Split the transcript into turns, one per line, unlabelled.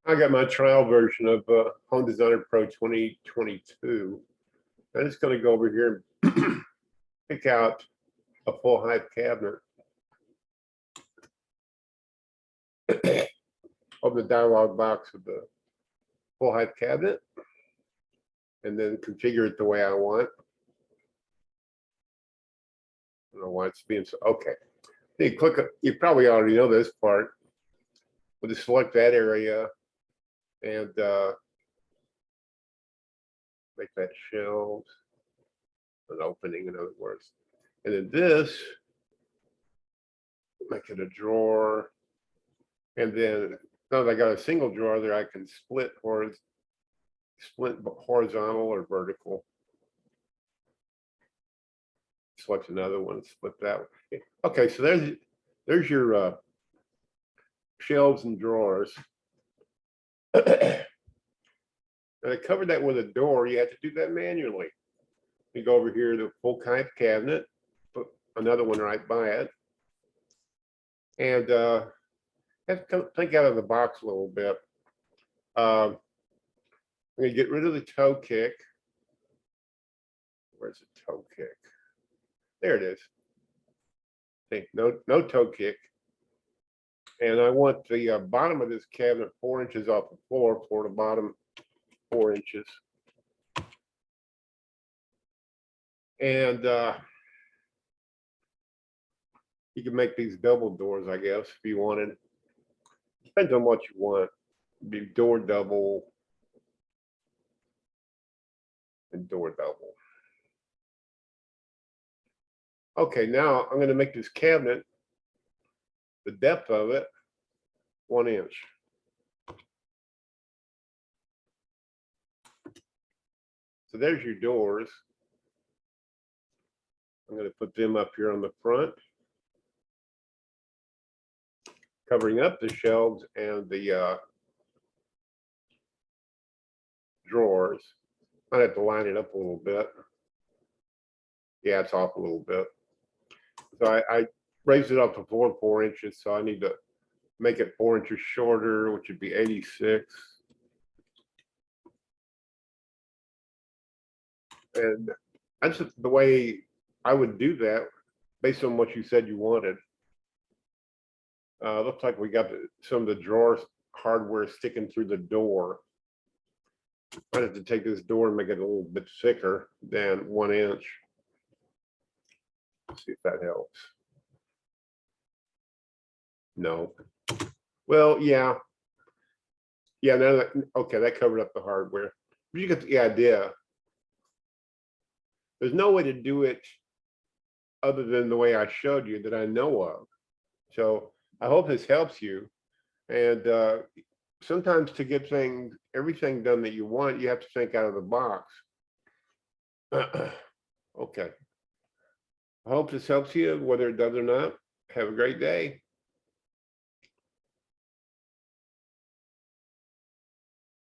I got my trial version of Home Designer Pro 2022. I'm just going to go over here and pick out a full height cabinet. Open the dialog box of the full height cabinet and then configure it the way I want. I don't know why it's being so, okay. You click, you probably already know this part. We'll just select that area and make that shelves, an opening, in other words. And then this, make it a drawer. And then now that I got a single drawer there, I can split horizontal or vertical. Select another one, split that one. Okay, so there's your shelves and drawers. And I covered that with a door. You have to do that manually. You go over here to full height cabinet, put another one right by it, and have to think out of the box a little bit. I'm going to get rid of the toe kick. Where's the toe kick? There it is. See, no toe kick. And I want the bottom of this cabinet 4 inches off the floor for the bottom 4 inches. And you can make these double doors, I guess, if you wanted. Depends on what you want. Be door double and door double. Okay, now I'm going to make this cabinet, the depth of it, 1 inch. So there's your doors. I'm going to put them up here on the front, covering up the shelves and the drawers. I have to line it up a little bit. Yeah, it's off a little bit. So I raised it up to 4 inches, so I need to make it 4 inches shorter, which would be 86. And that's just the way I would do that based on what you said you wanted. Looks like we got some of the drawer hardware sticking through the door. I have to take this door and make it a little bit thicker than 1 inch. Let's see if that helps. No. Well, yeah. Yeah, now that, okay, that covered up the hardware. But you get the idea. There's no way to do it other than the way I showed you that I know of. So I hope this helps you. And sometimes to get everything done that you want, you have to think out of the box. Okay. I hope this helps you, whether it does or not. Have a great day.